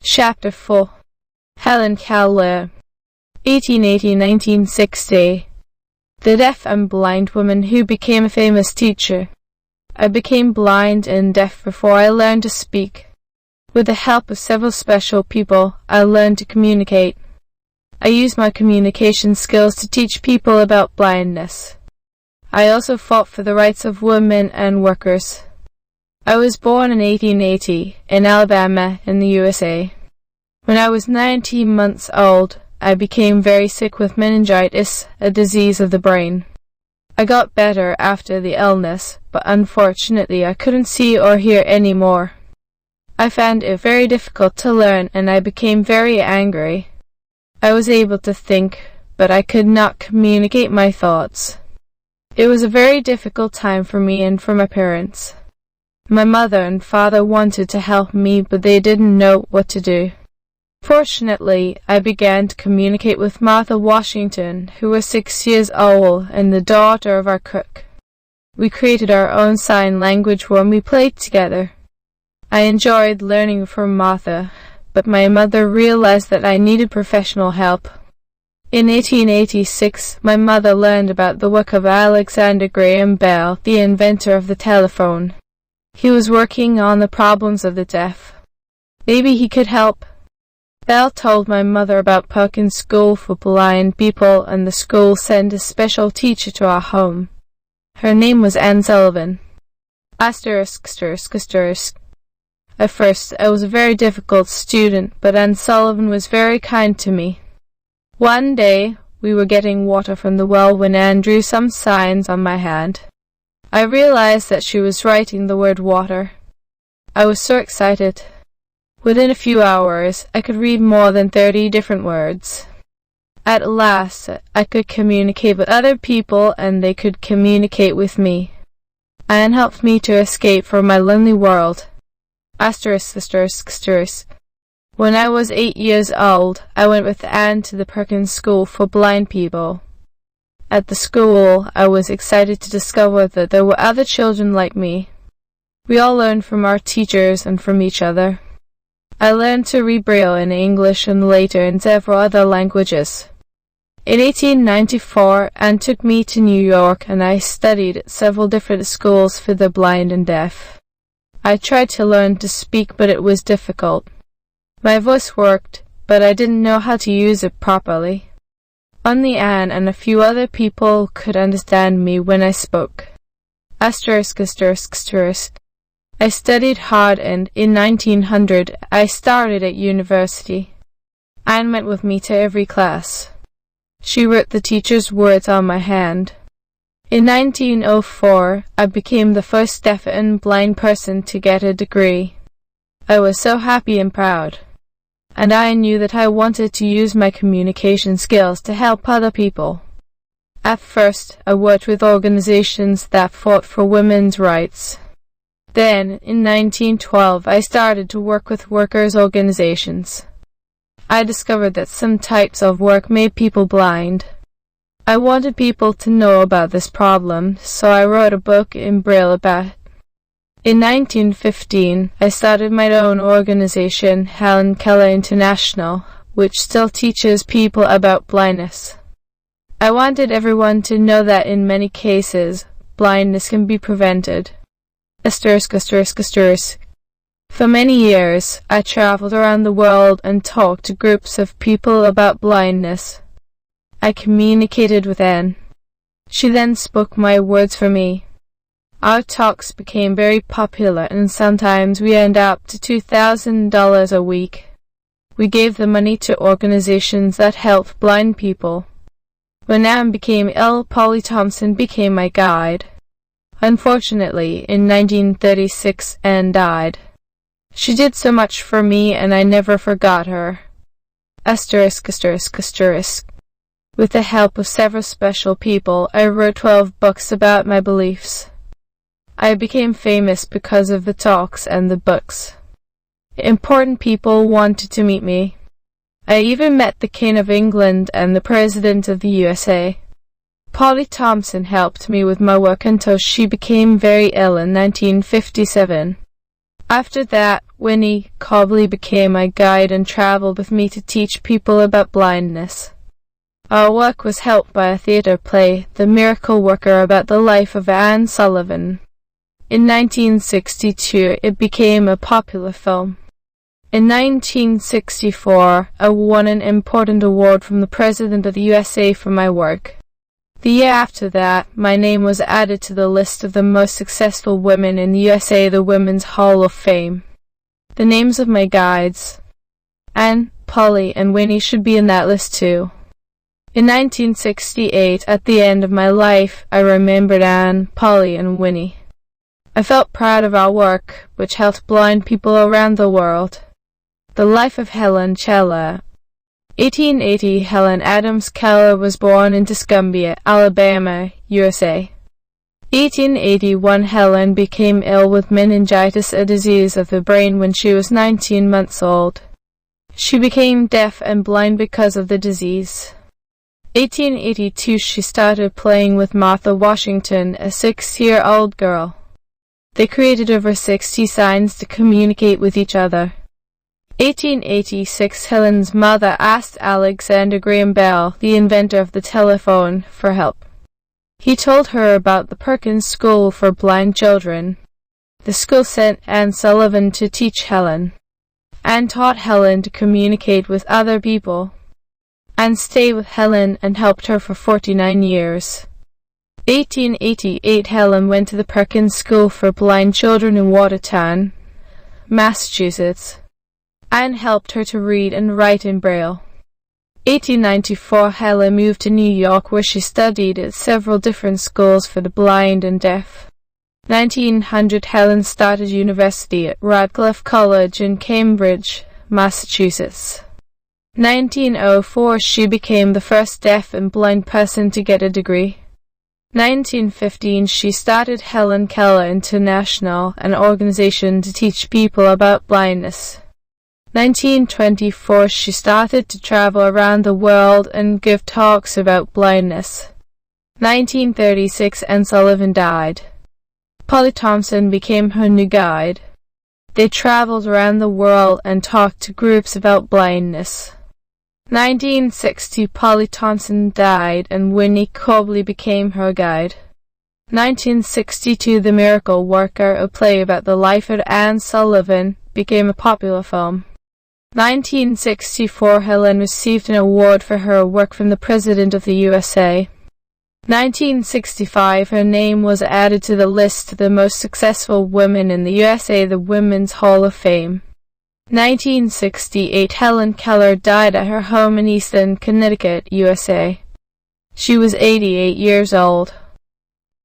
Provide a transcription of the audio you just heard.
Chapter 4. Helen Keller, 1880–1960. The deaf and blind woman who became a famous teacher. I became blind and deaf before I learned to speak. With the help of several special people, I learned to communicate. I used my communication skills to teach people about blindness. I also fought for the rights of women and workers. I was born in 1880 in Alabama in the USA. When I was 19 months old, I became very sick with meningitis, a disease of the brain. I got better after the illness, but unfortunately I couldn't see or hear anymore. I found it very difficult to learn and I became very angry. I was able to think, but I could not communicate my thoughts. It was a very difficult time for me and for my parents. My mother and father wanted to help me, but they didn't know what to do. Fortunately, I began to communicate with Martha Washington, who was 6 years old and the daughter of our cook. We created our own sign language when we played together. I enjoyed learning from Martha, but my mother realized that I needed professional help. In 1886, my mother learned about the work of Alexander Graham Bell, the inventor of the telephone. He was working on the problems of the deaf. Maybe he could help. Bell told my mother about Perkins School for Blind People, and the school sent a special teacher to our home. Her name was Anne Sullivan. At first, I was a very difficult student, but Anne Sullivan was very kind to me. One day, we were getting water from the well when Anne drew some signs on my hand. I realized that she was writing the word water. I was so excited. Within a few hours, I could read more than 30 different words. At last, I could communicate with other people and they could communicate with me. Anne helped me to escape from my lonely world. When I was 8 years old, I went with Anne to the Perkins School for Blind People. At the school, I was excited to discover that there were other children like me. We all learned from our teachers and from each other. I learned to read Braille in English and later in several other languages. In 1894, Anne took me to New York and I studied at several different schools for the blind and deaf. I tried to learn to speak, but it was difficult. My voice worked, but I didn't know how to use it properly. Only Anne and a few other people could understand me when I spoke. I studied hard and in 1900 I started at university. Anne went with me to every class. She wrote the teacher's words on my hand. In 1904 I became the first deaf and blind person to get a degree. I was so happy and proud. And I knew that I wanted to use my communication skills to help other people. At first, I worked with organizations that fought for women's rights. Then, in 1912, I started to work with workers' organizations. I discovered that some types of work made people blind. I wanted people to know about this problem, so I wrote a book in Braille about it. In 1915, I started my own organization, Helen Keller International, which still teaches people about blindness. I wanted everyone to know that in many cases, blindness can be prevented. For many years, I traveled around the world and talked to groups of people about blindness. I communicated with Anne. She then spoke my words for me. Our talks became very popular and sometimes we earned up to $2,000 a week. We gave the money to organizations that helped blind people. When Anne became ill, Polly Thompson became my guide. Unfortunately, in 1936, Anne died. She did so much for me and I never forgot her. With the help of several special people, I wrote 12 books about my beliefs. I became famous because of the talks and the books. Important people wanted to meet me. I even met the King of England and the President of the USA. Polly Thompson helped me with my work until she became very ill in 1957. After that, Winnie Cobley became my guide and traveled with me to teach people about blindness. Our work was helped by a theatre play, The Miracle Worker, about the life of Anne Sullivan. In 1962, it became a popular film. In 1964, I won an important award from the President of the USA for my work. The year after that, my name was added to the list of the most successful women in the USA, the Women's Hall of Fame. The names of my guides, Anne, Polly, and Winnie, should be in that list too. In 1968, at the end of my life, I remembered Anne, Polly, and Winnie. I felt proud of our work, which helped blind people around the world. The life of Helen Keller. 1880, Helen Adams Keller was born in Tuscumbia, Alabama, USA. 1881, Helen became ill with meningitis, a disease of the brain, when she was 19 months old. She became deaf and blind because of the disease. 1882, she started playing with Martha Washington, a 6-year-old girl. They created over 60 signs to communicate with each other. 1886, Helen's mother asked Alexander Graham Bell, the inventor of the telephone, for help. He told her about the Perkins School for Blind Children. The school sent Anne Sullivan to teach Helen. Anne taught Helen to communicate with other people. Anne stayed with Helen and helped her for 49 years. 1888, Helen went to the Perkins School for Blind Children in Watertown, Massachusetts. Anne helped her to read and write in Braille. 1894, Helen moved to New York, where she studied at several different schools for the blind and deaf. 1900, Helen started university at Radcliffe College in Cambridge, Massachusetts. 1904, she became the first deaf and blind person to get a degree. 1915, she started Helen Keller International, an organization to teach people about blindness. 1924, she started to travel around the world and give talks about blindness. 1936, Anne Sullivan died. Polly Thompson became her new guide. They traveled around the world and talked to groups about blindness. 1960, Polly Thompson died and Winnie Cobley became her guide. 1962, The Miracle Worker, a play about the life of Anne Sullivan, became a popular film. 1964, Helen received an award for her work from the President of the USA. 1965, her name was added to the list of the most successful women in the USA, the Women's Hall of Fame. 1968, Helen Keller died at her home in Easton, Connecticut, USA. She was 88 years old.